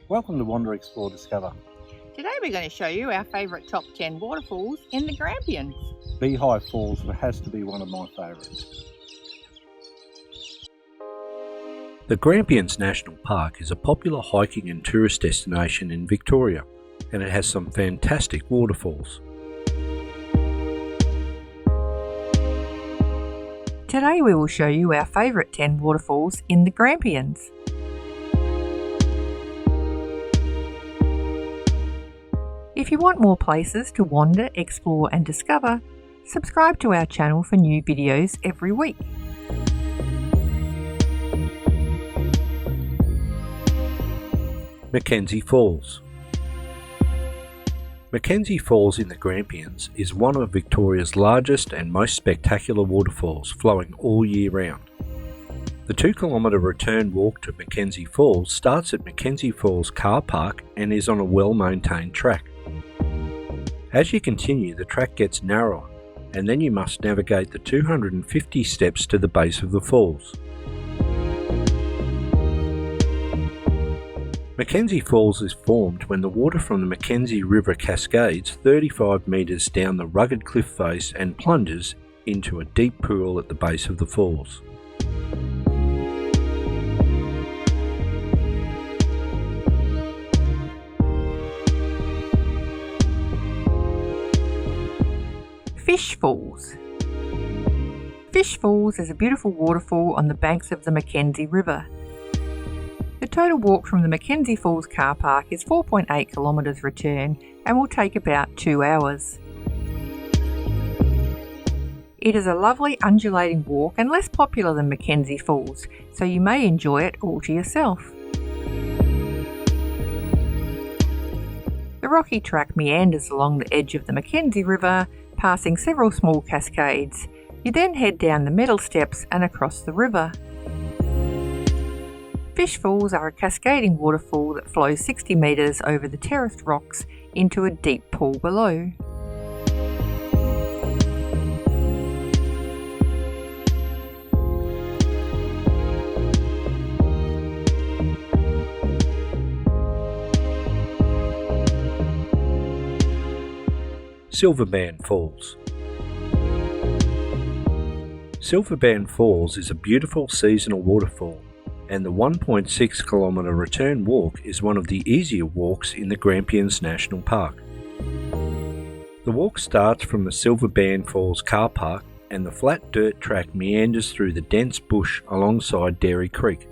Welcome to Wander, Explore, Discover. Today we're going to show you our favourite top 10 waterfalls in the Grampians. Beehive Falls has to be one of my favourites. The Grampians National Park is a popular hiking and tourist destination in Victoria, and it has some fantastic waterfalls. Today we will show you our favourite 10 waterfalls in the Grampians. If you want more places to wander, explore and discover, subscribe to our channel for new videos every week. MacKenzie Falls. MacKenzie Falls in the Grampians is one of Victoria's largest and most spectacular waterfalls, flowing all year round. The 2-kilometre return walk to MacKenzie Falls starts at MacKenzie Falls car park and is on a well-maintained track. As you continue, the track gets narrower, and then you must navigate the 250 steps to the base of the falls. MacKenzie Falls is formed when the water from the MacKenzie River cascades 35 metres down the rugged cliff face and plunges into a deep pool at the base of the falls. Fish Falls. Fish Falls is a beautiful waterfall on the banks of the MacKenzie River. The total walk from the MacKenzie Falls car park is 4.8 kilometres return and will take about 2 hours. It is a lovely undulating walk and less popular than MacKenzie Falls, so you may enjoy it all to yourself. The rocky track meanders along the edge of the MacKenzie River, passing several small cascades. You then head down the metal steps and across the river. Fish Falls are a cascading waterfall that flows 60 metres over the terraced rocks into a deep pool below. Silverband Falls. Silverband Falls is a beautiful seasonal waterfall, and the 1.6 kilometre return walk is one of the easier walks in the Grampians National Park. The walk starts from the Silverband Falls car park, and the flat dirt track meanders through the dense bush alongside Dairy Creek.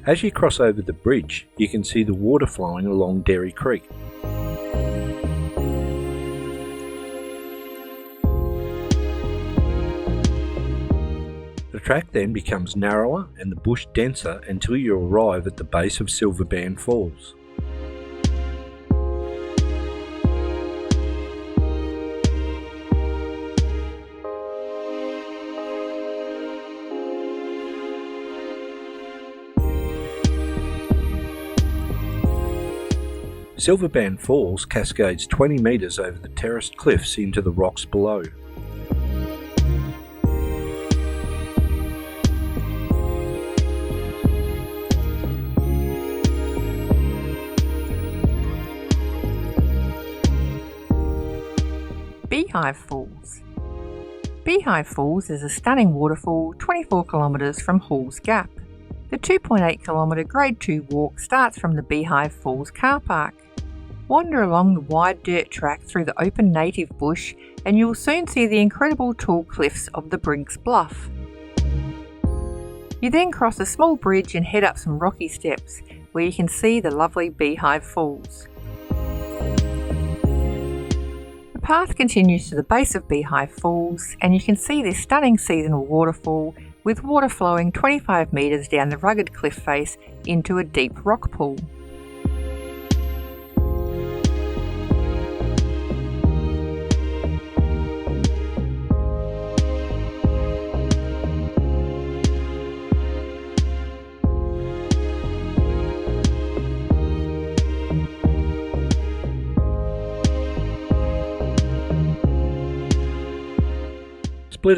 As you cross over the bridge, you can see the water flowing along Dairy Creek. The track then becomes narrower and the bush denser until you arrive at the base of Silverband Falls. Silverband Falls cascades 20 metres over the terraced cliffs into the rocks below. Beehive Falls. Beehive Falls is a stunning waterfall 24 kilometres from Hall's Gap. The 2.8 kilometre Grade 2 walk starts from the Beehive Falls car park. Wander along the wide dirt track through the open native bush and you will soon see the incredible tall cliffs of the Briggs Bluff. You then cross a small bridge and head up some rocky steps where you can see the lovely Beehive Falls. The path continues to the base of Beehive Falls and you can see this stunning seasonal waterfall with water flowing 25 metres down the rugged cliff face into a deep rock pool.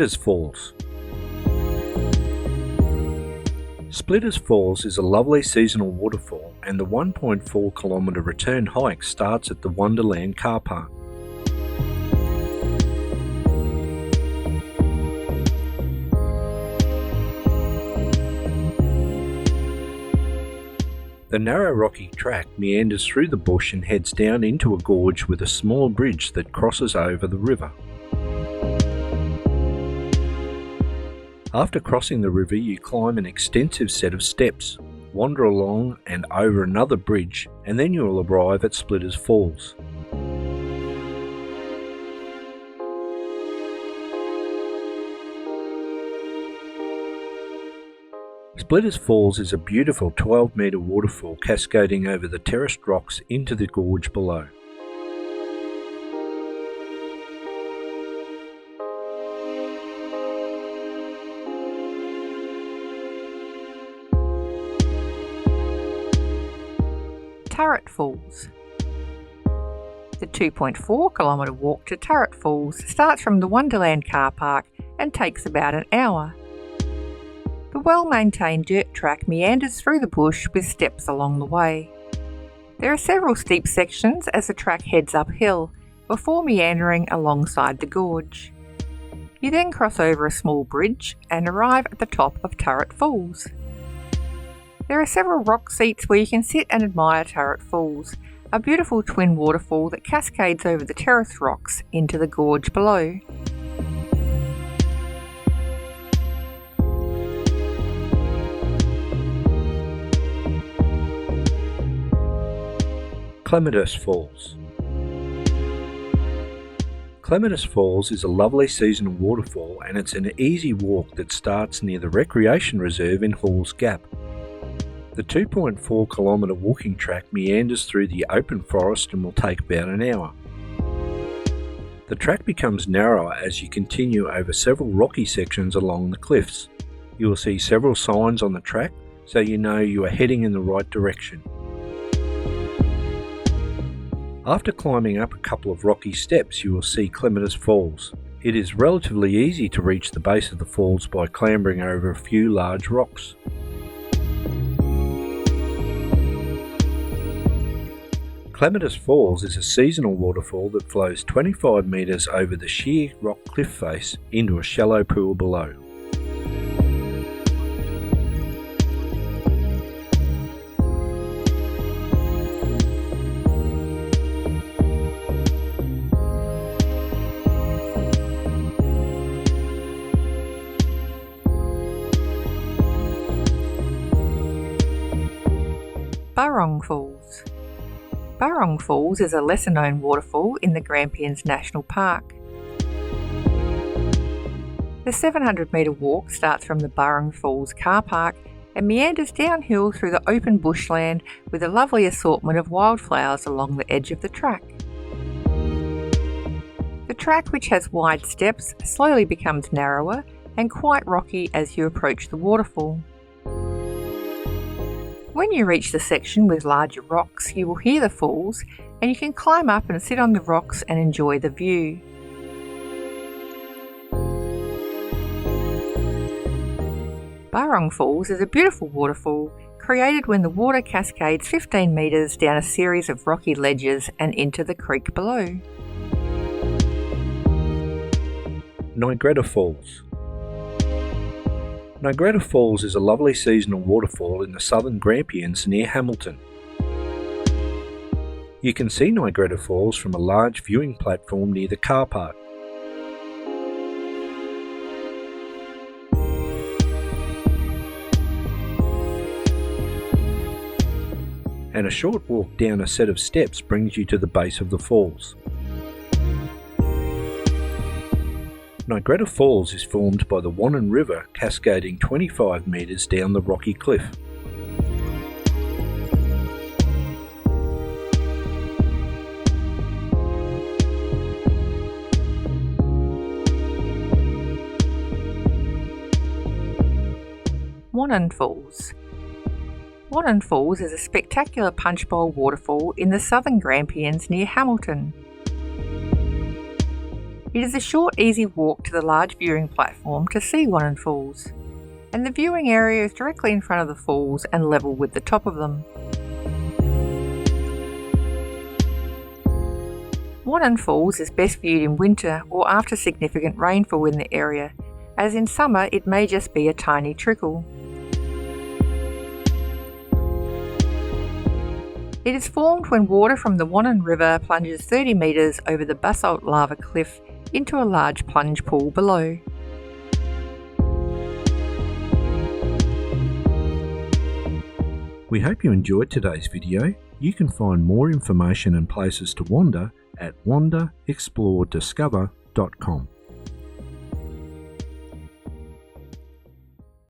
Clematis Falls. Splitters Falls is a lovely seasonal waterfall, and the 1.4 kilometre return hike starts at the Wonderland car park. The narrow rocky track meanders through the bush and heads down into a gorge with a small bridge that crosses over the river. After crossing the river, you climb an extensive set of steps, wander along and over another bridge, and then you will arrive at Splitters Falls. Splitters Falls is a beautiful 12-metre waterfall cascading over the terraced rocks into the gorge below. Turret Falls. The 2.4 kilometre walk to Turret Falls starts from the Wonderland car park and takes about an hour. The well-maintained dirt track meanders through the bush with steps along the way. There are several steep sections as the track heads uphill before meandering alongside the gorge. You then cross over a small bridge and arrive at the top of Turret Falls. There are several rock seats where you can sit and admire Turret Falls, a beautiful twin waterfall that cascades over the terrace rocks into the gorge below. Clematis Falls. Clematis Falls is a lovely seasonal waterfall, and it's an easy walk that starts near the Recreation Reserve in Halls Gap. The 2.4 kilometre walking track meanders through the open forest and will take about an hour. The track becomes narrower as you continue over several rocky sections along the cliffs. You will see several signs on the track, so you know you are heading in the right direction. After climbing up a couple of rocky steps, you will see Clematis Falls. It is relatively easy to reach the base of the falls by clambering over a few large rocks. Clematis Falls is a seasonal waterfall that flows 25 metres over the sheer rock cliff face into a shallow pool below. Burrong Falls. Burrong Falls is a lesser-known waterfall in the Grampians National Park. The 700-metre walk starts from the Burrong Falls car park and meanders downhill through the open bushland with a lovely assortment of wildflowers along the edge of the track. The track, which has wide steps, slowly becomes narrower and quite rocky as you approach the waterfall. When you reach the section with larger rocks, you will hear the falls, and you can climb up and sit on the rocks and enjoy the view. Burrong Falls is a beautiful waterfall created when the water cascades 15 metres down a series of rocky ledges and into the creek below. Nigretta Falls. Nigretta Falls is a lovely seasonal waterfall in the southern Grampians near Hamilton. You can see Nigretta Falls from a large viewing platform near the car park. And a short walk down a set of steps brings you to the base of the falls. Nigretta Falls is formed by the Wannon River cascading 25 metres down the rocky cliff. Wannon Falls. Wannon Falls is a spectacular punch bowl waterfall in the southern Grampians near Hamilton. It is a short, easy walk to the large viewing platform to see Wannon Falls. and the viewing area is directly in front of the falls and level with the top of them. Wannon Falls is best viewed in winter or after significant rainfall in the area, as in summer it may just be a tiny trickle. It is formed when water from the Wannon River plunges 30 metres over the basalt lava cliff into a large plunge pool below. We hope you enjoyed today's video. You can find more information and places to wander at wanderexplorediscover.com.